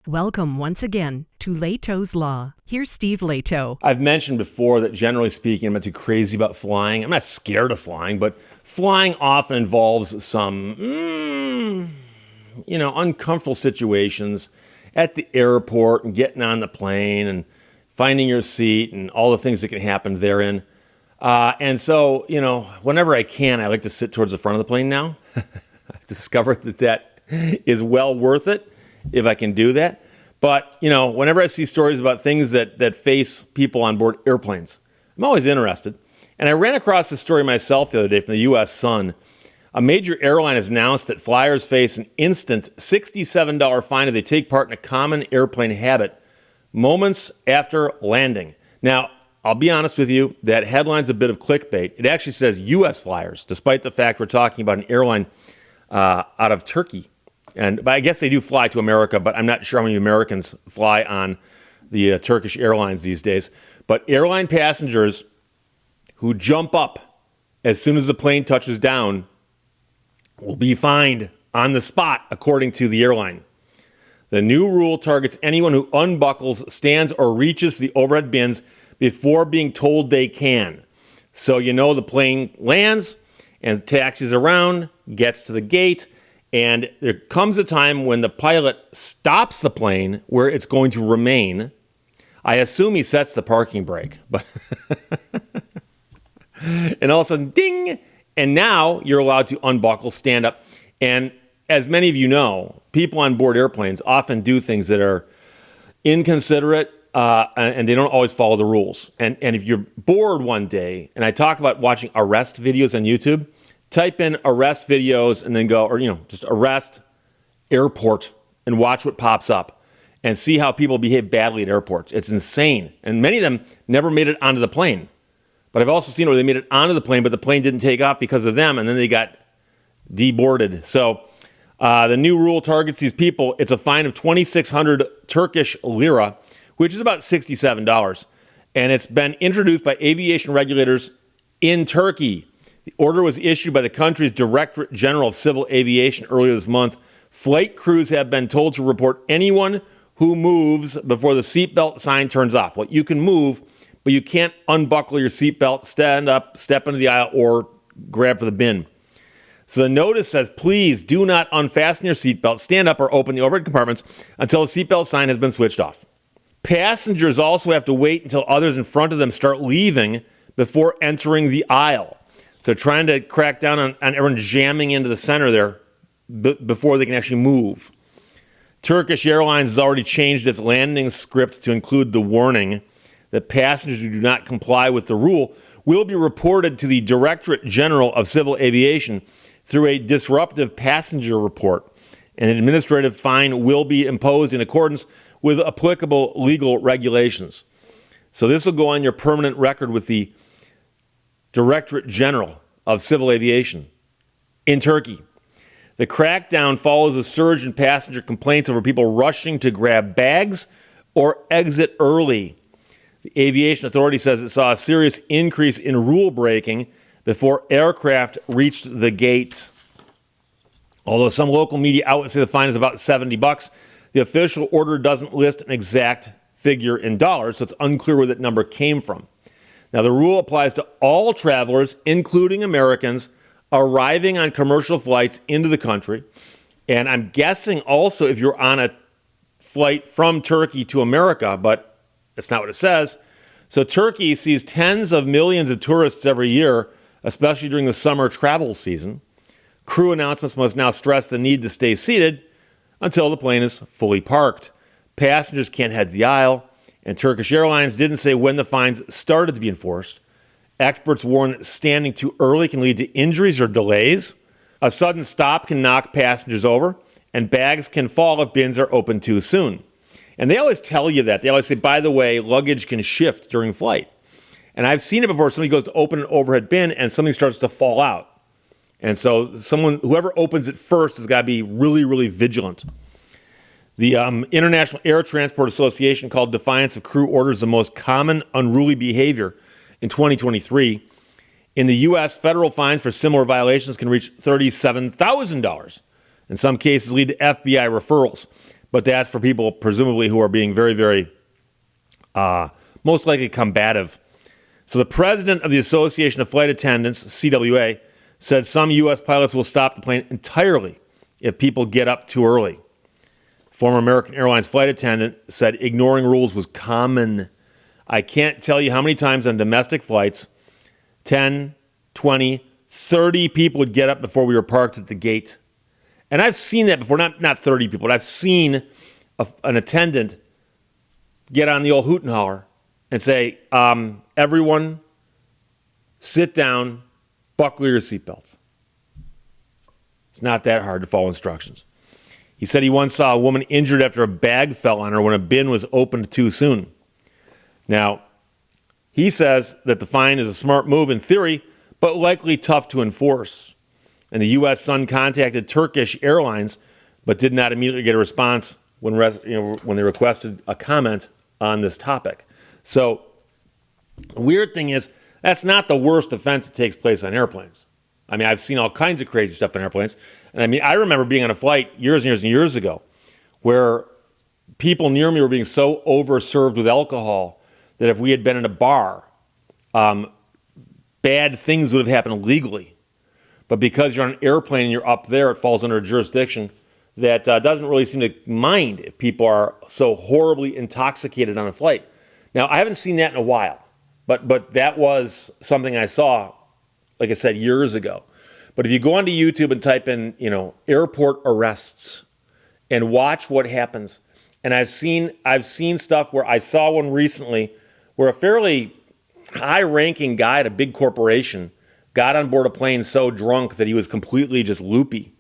Welcome once again to Lehto's Law. Here's Steve Lehto. I've mentioned before that generally speaking, I'm not too crazy about flying. I'm not scared of flying, but flying often involves some, uncomfortable situations at the airport and getting on the plane and finding your seat and all the things that can happen therein. And so, whenever I can, I like to sit towards the front of the plane now. I've discovered that is well worth it if I can do that. But, whenever I see stories about things that face people on board airplanes, I'm always interested. And I ran across this story myself the other day from the U.S. Sun. A major airline has announced that flyers face an instant $67 fine if they take part in a common airplane habit moments after landing. Now, I'll be honest with you, that headline's a bit of clickbait. It actually says U.S. flyers, despite the fact we're talking about an airline out of Turkey. But I guess they do fly to America, but I'm not sure how many Americans fly on the Turkish Airlines these days. But airline passengers who jump up as soon as the plane touches down will be fined on the spot, according to the airline. The new rule targets anyone who unbuckles, stands, or reaches the overhead bins before being told they can. So the plane lands and taxis around, gets to the gate, and there comes a time when the pilot stops the plane where it's going to remain. I assume he sets the parking brake, but and all of a sudden, ding, and now you're allowed to unbuckle, stand up. And as many of you know, people on board airplanes often do things that are inconsiderate, and they don't always follow the rules. And if you're bored one day, and I talk about watching arrest videos on YouTube, type in arrest videos and then go, or just arrest airport and watch what pops up and see how people behave badly at airports. It's insane. And many of them never made it onto the plane. But I've also seen where they made it onto the plane, but the plane didn't take off because of them, and then they got deboarded. So the new rule targets these people. It's a fine of 2,600 Turkish lira, which is about $67. And it's been introduced by aviation regulators in Turkey. The order was issued by the country's Directorate General of Civil Aviation earlier this month. Flight crews have been told to report anyone who moves before the seatbelt sign turns off. Well, you can move, but you can't unbuckle your seatbelt, stand up, step into the aisle, or grab for the bin. So the notice says, please do not unfasten your seatbelt, stand up, or open the overhead compartments until the seatbelt sign has been switched off. Passengers also have to wait until others in front of them start leaving before entering the aisle. So trying to crack down on everyone jamming into the center there before they can actually move. Turkish Airlines has already changed its landing script to include the warning that passengers who do not comply with the rule will be reported to the Directorate General of Civil Aviation through a disruptive passenger report. And an administrative fine will be imposed in accordance with applicable legal regulations. So this will go on your permanent record with the Directorate General of Civil Aviation in Turkey. The crackdown follows a surge in passenger complaints over people rushing to grab bags or exit early. The Aviation Authority says it saw a serious increase in rule breaking before aircraft reached the gate. Although some local media outlets say the fine is about $70, the official order doesn't list an exact figure in dollars, so it's unclear where that number came from. Now, the rule applies to all travelers, including Americans, arriving on commercial flights into the country. And I'm guessing also if you're on a flight from Turkey to America, but that's not what it says. So Turkey sees tens of millions of tourists every year, especially during the summer travel season. Crew announcements must now stress the need to stay seated until the plane is fully parked. Passengers can't head to the aisle. And Turkish Airlines didn't say when the fines started to be enforced. Experts warn that standing too early can lead to injuries or delays. A sudden stop can knock passengers over, and bags can fall if bins are opened too soon. And they always tell you that. They always say, by the way, luggage can shift during flight. And I've seen it before. Somebody goes to open an overhead bin, and something starts to fall out. And so whoever opens it first has got to be really, really vigilant. The International Air Transport Association called defiance of crew orders the most common unruly behavior in 2023. In the U.S., federal fines for similar violations can reach $37,000. In some cases, lead to FBI referrals. but that's for people presumably who are being very, very most likely combative. So the president of the Association of Flight Attendants, CWA, said some U.S. pilots will stop the plane entirely if people get up too early. Former American Airlines flight attendant said ignoring rules was common. I can't tell you how many times on domestic flights, 10, 20, 30 people would get up before we were parked at the gate. And I've seen that before, not 30 people, but I've seen an attendant get on the old hoot and holler and say, everyone sit down, buckle your seatbelts. It's not that hard to follow instructions. He said he once saw a woman injured after a bag fell on her when a bin was opened too soon. Now, he says that the fine is a smart move in theory, but likely tough to enforce. And the U.S. Sun contacted Turkish Airlines, but did not immediately get a response when they requested a comment on this topic. So, the weird thing is, that's not the worst offense that takes place on airplanes. I mean, I've seen all kinds of crazy stuff on airplanes. And I mean, I remember being on a flight years and years and years ago where people near me were being so overserved with alcohol that if we had been in a bar, bad things would have happened legally. But because you're on an airplane and you're up there, it falls under a jurisdiction that doesn't really seem to mind if people are so horribly intoxicated on a flight. Now, I haven't seen that in a while, but that was something I saw, like I said, years ago. But if you go onto YouTube and type in, airport arrests and watch what happens, and I've seen stuff where I saw one recently where a fairly high-ranking guy at a big corporation got on board a plane so drunk that he was completely just loopy.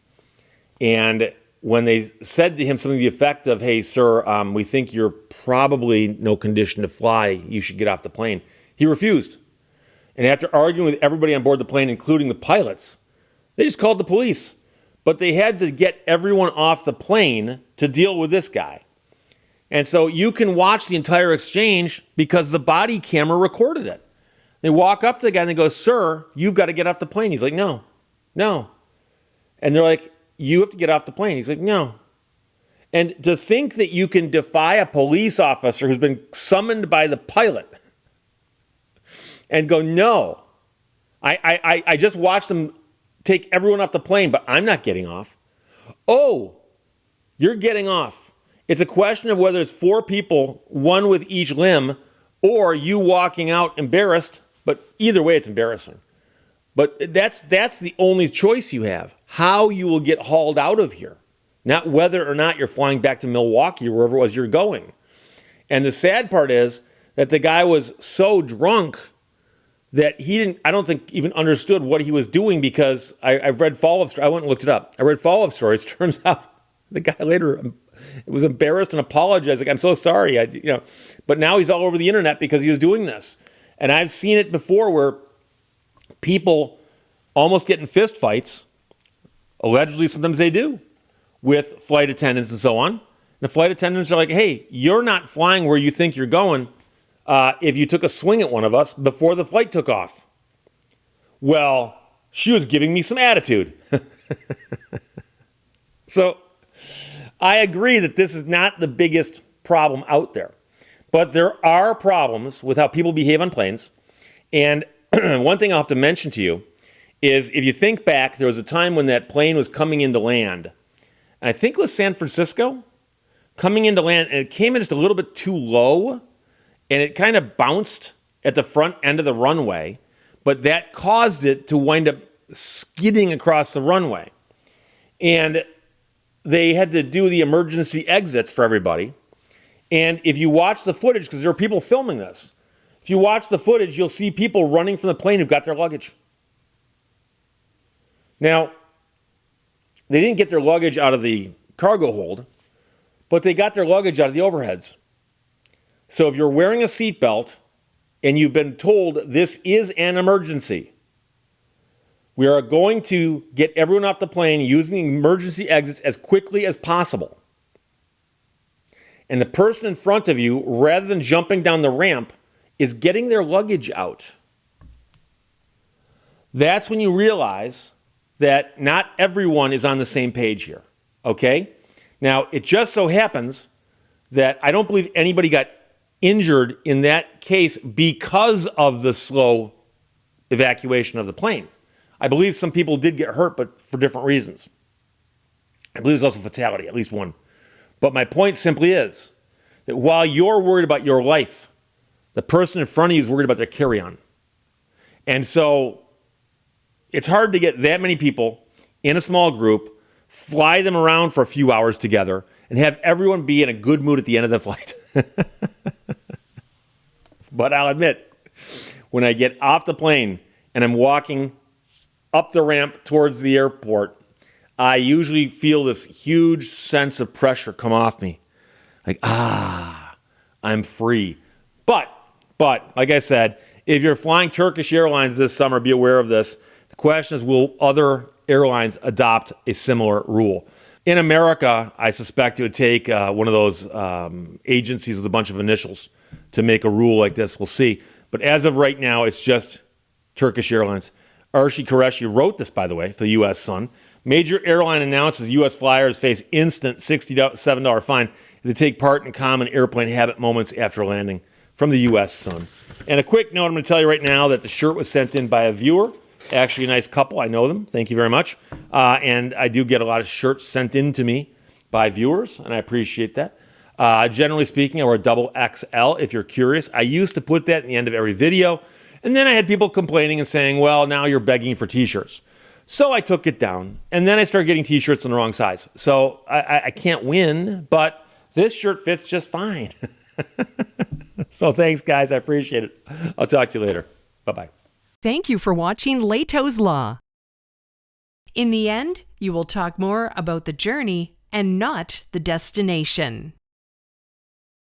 And when they said to him something to the effect of, hey, sir, we think you're probably no condition to fly, you should get off the plane, he refused. And after arguing with everybody on board the plane, including the pilots, they just called the police. But they had to get everyone off the plane to deal with this guy. And so you can watch the entire exchange because the body camera recorded it. They walk up to the guy and they go, sir, you've got to get off the plane. He's like, no. And they're like, you have to get off the plane. He's like, no. And to think that you can defy a police officer who's been summoned by the pilot and go, no, I just watched them take everyone off the plane, but I'm not getting off. Oh, you're getting off. It's a question of whether it's 4 people, 1 with each limb, or you walking out embarrassed, but either way it's embarrassing. But that's the only choice you have, how you will get hauled out of here, not whether or not you're flying back to Milwaukee or wherever it was you're going. And the sad part is that the guy was so drunk that he didn't, I don't think, even understood what he was doing, because I've read follow-up stories. I went and looked it up. I read follow-up stories. Turns out the guy later was embarrassed and apologized. Like, I'm so sorry. But now he's all over the internet because he was doing this. And I've seen it before where people almost get in fist fights, allegedly sometimes they do, with flight attendants and so on. And the flight attendants are like, hey, you're not flying where you think you're going if you took a swing at one of us before the flight took off. Well, she was giving me some attitude. So I agree that this is not the biggest problem out there. But there are problems with how people behave on planes. And one thing I'll have to mention to you is, if you think back, there was a time when that plane was coming into land. And I think it was San Francisco, coming into land, and it came in just a little bit too low, and it kind of bounced at the front end of the runway, but that caused it to wind up skidding across the runway. And they had to do the emergency exits for everybody. And if you watch the footage, because there are people filming this, if you watch the footage, you'll see people running from the plane who've got their luggage. Now, they didn't get their luggage out of the cargo hold, but they got their luggage out of the overheads. So if you're wearing a seatbelt and you've been told this is an emergency, we are going to get everyone off the plane using the emergency exits as quickly as possible. And the person in front of you, rather than jumping down the ramp, is getting their luggage out. That's when you realize that not everyone is on the same page here, okay? Now, it just so happens that I don't believe anybody got injured in that case because of the slow evacuation of the plane. I believe some people did get hurt, but for different reasons. I believe there's also fatality, at least one. But my point simply is that while you're worried about your life, the person in front of you is worried about their carry-on. And so it's hard to get that many people in a small group, fly them around for a few hours together, and have everyone be in a good mood at the end of the flight. But I'll admit, when I get off the plane and I'm walking up the ramp towards the airport, I usually feel this huge sense of pressure come off me. Like, I'm free. But, like I said, if you're flying Turkish Airlines this summer, be aware of this. The question is, will other airlines adopt a similar rule? In America, I suspect it would take one of those agencies with a bunch of initials to make a rule like this. We'll see. But as of right now, it's just Turkish Airlines. Archie Qureshi wrote this, by the way, for the U.S. Sun. Major airline announces U.S. flyers face instant $67 fine if they take part in common airplane habit moments after landing, from the U.S. Sun. And a quick note, I'm going to tell you right now that the shirt was sent in by a viewer. Actually, a nice couple. I know them. Thank you very much. And I do get a lot of shirts sent in to me by viewers, and I appreciate that. Generally speaking, I wear a double XL if you're curious. I used to put that in the end of every video. And then I had people complaining and saying, well, now you're begging for t-shirts. So I took it down. And then I started getting t-shirts in the wrong size. So I can't win, but this shirt fits just fine. So thanks, guys. I appreciate it. I'll talk to you later. Bye-bye. Thank you for watching Lehto's Law. In the end, you will talk more about the journey and not the destination.